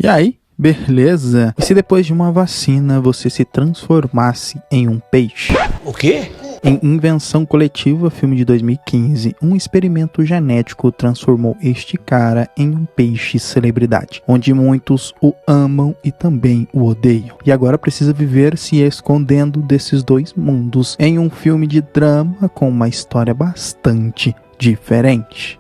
E aí, beleza? E se depois de uma vacina você se transformasse em um peixe? O quê? Em Invenção Coletiva, filme de 2015, um experimento genético transformou este cara em um peixe celebridade, onde muitos o amam e também o odeiam. E agora precisa viver se escondendo desses dois mundos em um filme de drama com uma história bastante diferente.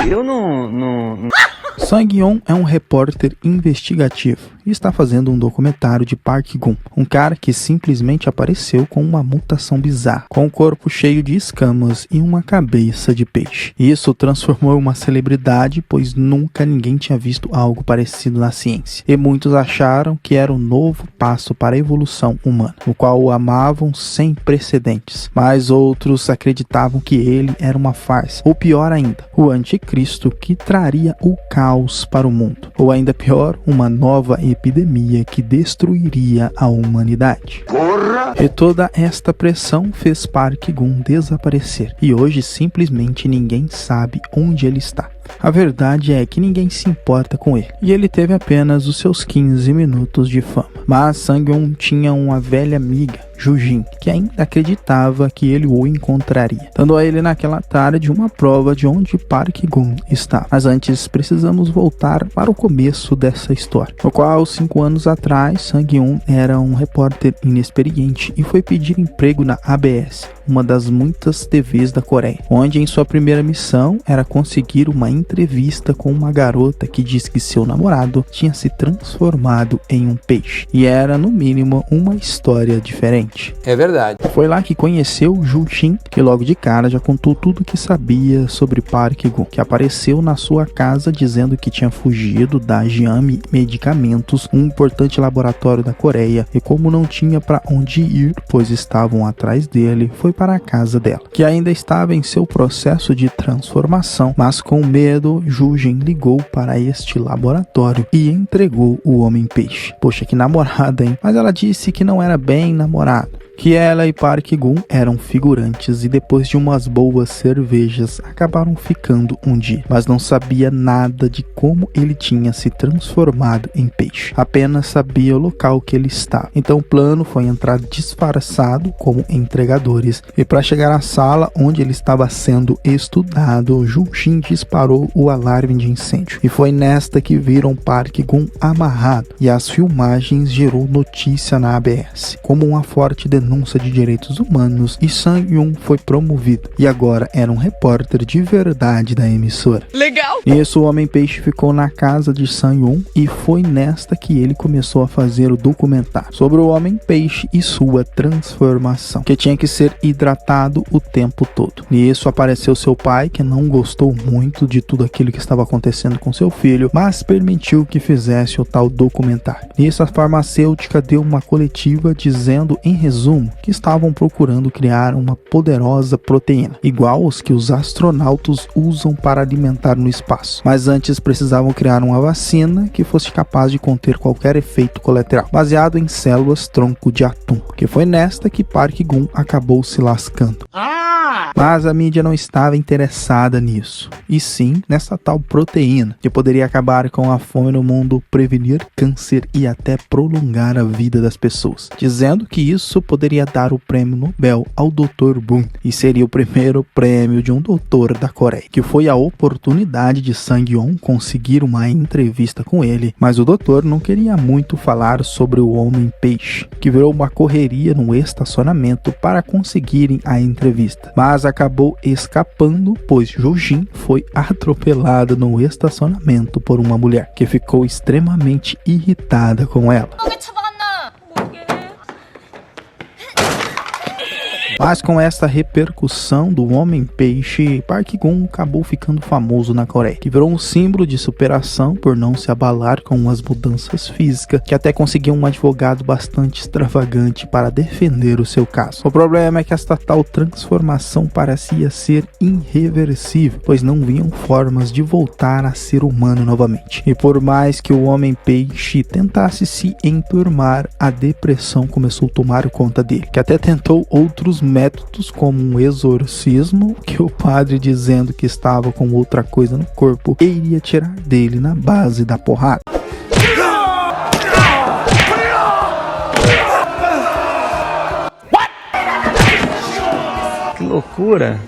Eu não... Sang-yeon é um repórter investigativo e está fazendo um documentário de Park Gun, um cara que simplesmente apareceu com uma mutação bizarra, com um corpo cheio de escamas e uma cabeça de peixe. Isso o transformou em uma celebridade, pois nunca ninguém tinha visto algo parecido na ciência. E muitos acharam que era um novo passo para a evolução humana, o qual o amavam sem precedentes. Mas outros acreditavam que ele era uma farsa, ou pior ainda, o anticristo que traria o caos para o mundo. Ou ainda pior, uma nova epidemia que destruiria a humanidade. Porra! E toda esta pressão fez Park Gun desaparecer. E hoje simplesmente ninguém sabe onde ele está. A verdade é que ninguém se importa com ele. E ele teve apenas os seus 15 minutos de fama. Mas Sang-yeon tinha uma velha amiga, Jujin, que ainda acreditava que ele o encontraria, dando a ele naquela tarde uma prova de onde Park Gun está. Mas antes precisamos voltar para o começo dessa história, no qual 5 anos atrás Sang-yeon era um repórter inexperiente e foi pedir emprego na ABS, uma das muitas TVs da Coreia, onde em sua primeira missão era conseguir uma entrevista com uma garota que diz que seu namorado tinha se transformado em um peixe, e era no mínimo uma história diferente. É verdade. Foi lá que conheceu Jujin, que logo de cara já contou tudo o que sabia sobre Park Gun, que apareceu na sua casa dizendo que tinha fugido da Jiami Medicamentos, um importante laboratório da Coreia, e como não tinha para onde ir, pois estavam atrás dele, foi para a casa dela, que ainda estava em seu processo de transformação, mas com medo, Jujin ligou para este laboratório e entregou o homem-peixe. Poxa, que namorada, hein? Mas ela disse que não era bem namorado, que ela e Park Gun eram figurantes e depois de umas boas cervejas acabaram ficando um dia, mas não sabia nada de como ele tinha se transformado em peixe, apenas sabia o local que ele estava. Então o plano foi entrar disfarçado como entregadores, e para chegar à sala onde ele estava sendo estudado, Jujin disparou o alarme de incêndio, e foi nesta que viram Park Gun amarrado, e as filmagens gerou notícia na ABS, como uma forte denúncia de direitos humanos, e Sang-yeon foi promovido e agora era um repórter de verdade da emissora. Legal! Nisso o Homem-Peixe ficou na casa de Sang-yeon e foi nesta que ele começou a fazer o documentário sobre o Homem-Peixe e sua transformação, que tinha que ser hidratado o tempo todo. Nisso apareceu seu pai, que não gostou muito de tudo aquilo que estava acontecendo com seu filho, mas permitiu que fizesse o tal documentário. Nisso a farmacêutica deu uma coletiva dizendo, em resumo, que estavam procurando criar uma poderosa proteína, igual os que os astronautas usam para alimentar no espaço. Mas antes precisavam criar uma vacina que fosse capaz de conter qualquer efeito colateral, baseado em células tronco de atum, que foi nesta que Park Gun acabou se lascando. Mas a mídia não estava interessada nisso, e sim nessa tal proteína, que poderia acabar com a fome no mundo, prevenir câncer e até prolongar a vida das pessoas, dizendo que isso poderia dar o prêmio Nobel ao Dr. Boon, e seria o primeiro prêmio de um doutor da Coreia, que foi a oportunidade de Sang-yeon conseguir uma entrevista com ele, mas o doutor não queria muito falar sobre o Homem-Peixe, que virou uma correria no estacionamento para conseguirem a entrevista, mas acabou escapando, pois Jujin foi atropelada no estacionamento por uma mulher, que ficou extremamente irritada com ela. Mas com essa repercussão do Homem-Peixe, Park Gun acabou ficando famoso na Coreia, que virou um símbolo de superação por não se abalar com as mudanças físicas, que até conseguiu um advogado bastante extravagante para defender o seu caso. O problema é que esta tal transformação parecia ser irreversível, pois não vinham formas de voltar a ser humano novamente. E por mais que o Homem-Peixe tentasse se enturmar, a depressão começou a tomar conta dele, que até tentou outros métodos como um exorcismo, que o padre dizendo que estava com outra coisa no corpo e iria tirar dele na base da porrada. Que loucura!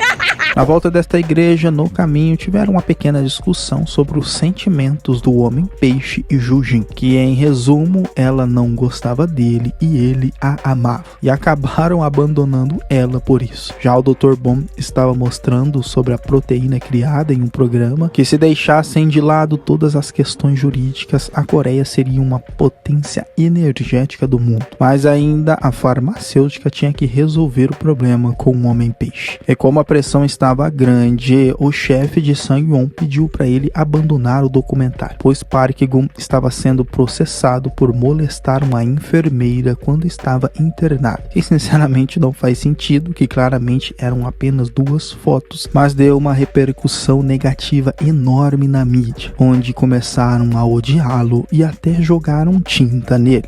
Na volta desta igreja, no caminho, tiveram uma pequena discussão sobre os sentimentos do Homem-Peixe e Jujin, que em resumo, ela não gostava dele e ele a amava, e acabaram abandonando ela por isso. Já o Dr. Boom estava mostrando sobre a proteína criada em um programa que, se deixassem de lado todas as questões jurídicas, a Coreia seria uma potência energética do mundo. Mas ainda a farmacêutica tinha que resolver o problema com o Homem-Peixe. E como a pressão estava grande, o chefe de Sang-won pediu para ele abandonar o documentário, pois Park Gun estava sendo processado por molestar uma enfermeira quando estava internado. E sinceramente não faz sentido, que claramente eram apenas 2 fotos, mas deu uma repercussão negativa enorme na mídia, onde começaram a odiá-lo e até jogaram tinta nele.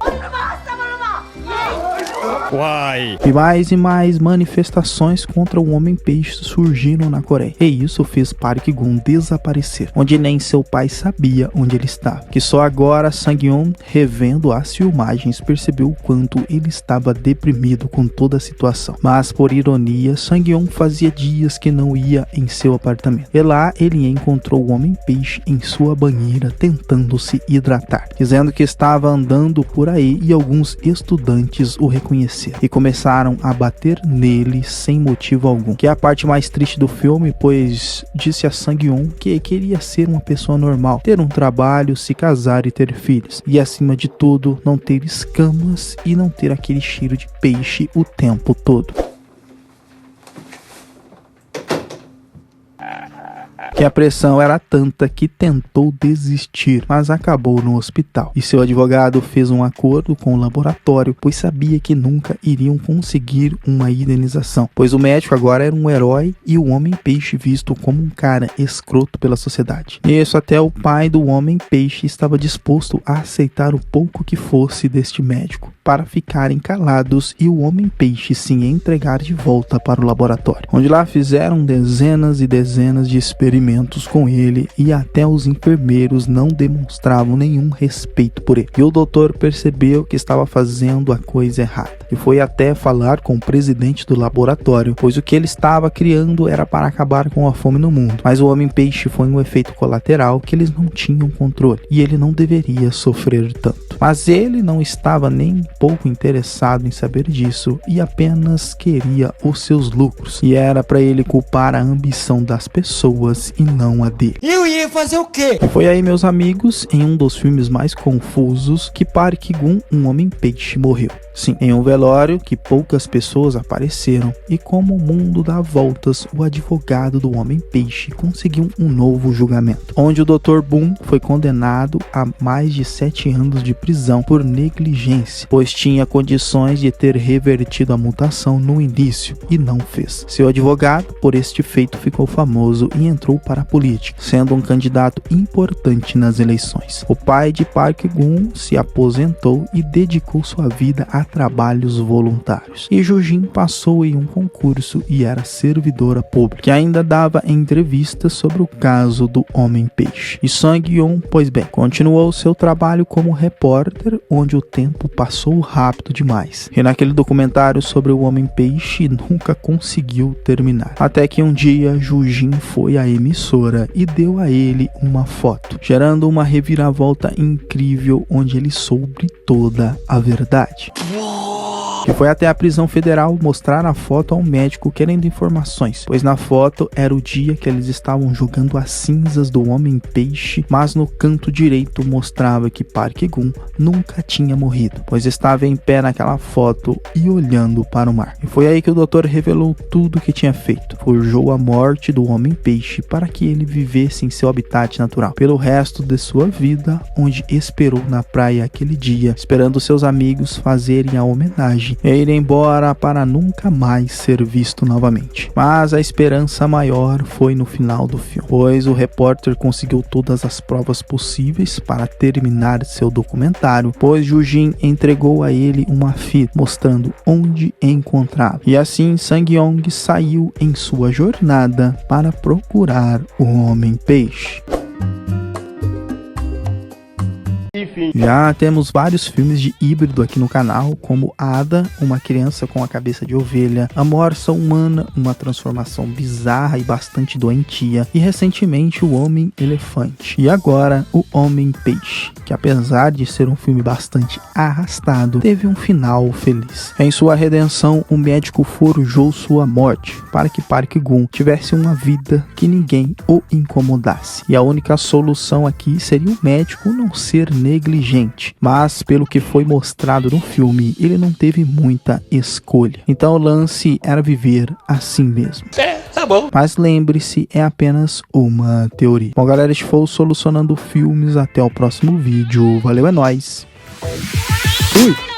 Uai. E mais manifestações contra o Homem-Peixe surgiram na Coreia. E isso fez Park Gun desaparecer, onde nem seu pai sabia onde ele estava. Que só agora Sang-won, revendo as filmagens, percebeu o quanto ele estava deprimido com toda a situação. Mas por ironia, Sang-won fazia dias que não ia em seu apartamento. E lá ele encontrou o Homem-Peixe em sua banheira tentando se hidratar, dizendo que estava andando por aí e alguns estudantes o reconheceram e começaram a bater nele sem motivo algum, que é a parte mais triste do filme, pois disse a Sang-won que queria ser uma pessoa normal, ter um trabalho, se casar e ter filhos, e acima de tudo não ter escamas e não ter aquele cheiro de peixe o tempo todo. Que a pressão era tanta que tentou desistir, mas acabou no hospital. E seu advogado fez um acordo com o laboratório, pois sabia que nunca iriam conseguir uma indenização, pois o médico agora era um herói e o Homem-Peixe visto como um cara escroto pela sociedade. Nisso, até o pai do Homem-Peixe estava disposto a aceitar o pouco que fosse deste médico, para ficarem calados e o Homem-Peixe se entregar de volta para o laboratório, onde lá fizeram dezenas e dezenas de experimentos com ele e até os enfermeiros não demonstravam nenhum respeito por ele. E o doutor percebeu que estava fazendo a coisa errada e foi até falar com o presidente do laboratório, pois o que ele estava criando era para acabar com a fome no mundo. Mas o Homem-Peixe foi um efeito colateral que eles não tinham controle e ele não deveria sofrer tanto. Mas ele não estava nem pouco interessado em saber disso e apenas queria os seus lucros. E era para ele culpar a ambição das pessoas e não a dele. Eu ia fazer o quê? E foi aí, meus amigos, em um dos filmes mais confusos, que Park Gun, um Homem-Peixe, morreu. Sim, em um velório que poucas pessoas apareceram e como o mundo dá voltas, o advogado do Homem-Peixe conseguiu um novo julgamento, onde o Dr. Boom foi condenado a mais de 7 anos de prisão por negligência, pois tinha condições de ter revertido a mutação no início e não fez. Seu advogado, por este feito, ficou famoso e entrou para a política, sendo um candidato importante nas eleições. O pai de Park Gun se aposentou e dedicou sua vida a trabalhos voluntários. E Jujin passou em um concurso e era servidora pública, que ainda dava entrevistas sobre o caso do Homem-Peixe. E Sang-won, pois bem, continuou seu trabalho como repórter, onde o tempo passou rápido demais. E naquele documentário sobre o Homem-Peixe nunca conseguiu terminar. Até que um dia Jujin foi à emissora e deu a ele uma foto, gerando uma reviravolta incrível onde ele soube toda a verdade. Que foi até a prisão federal mostrar a foto a um médico querendo informações, pois na foto era o dia que eles estavam jogando as cinzas do Homem-Peixe, mas no canto direito mostrava que Park Gun nunca tinha morrido, pois estava em pé naquela foto e olhando para o mar. E foi aí que o doutor revelou tudo o que tinha feito, forjou a morte do Homem-Peixe para que ele vivesse em seu habitat natural pelo resto de sua vida, onde esperou na praia aquele dia, esperando seus amigos fazerem a homenagem e ir embora para nunca mais ser visto novamente. Mas a esperança maior foi no final do filme, pois o repórter conseguiu todas as provas possíveis para terminar seu documentário, pois Jujin entregou a ele uma fita mostrando onde encontrá-lo. E assim Sang-yong saiu em sua jornada para procurar o Homem-Peixe. Já temos vários filmes de híbrido aqui no canal, como Ada, uma criança com a cabeça de ovelha, A Morsa Humana, uma transformação bizarra e bastante doentia, e recentemente O Homem-Elefante. E agora, O Homem-Peixe, que apesar de ser um filme bastante arrastado, teve um final feliz. Em sua redenção, o médico forjou sua morte para que Park Gun tivesse uma vida que ninguém o incomodasse. E a única solução aqui seria o médico não ser negligente, mas pelo que foi mostrado no filme, ele não teve muita escolha. Então o lance era viver assim mesmo. Tá bom. Mas lembre-se, é apenas uma teoria. Bom, galera, este foi o Solucionando Filmes. Até o próximo vídeo. Valeu, é nóis. Fui!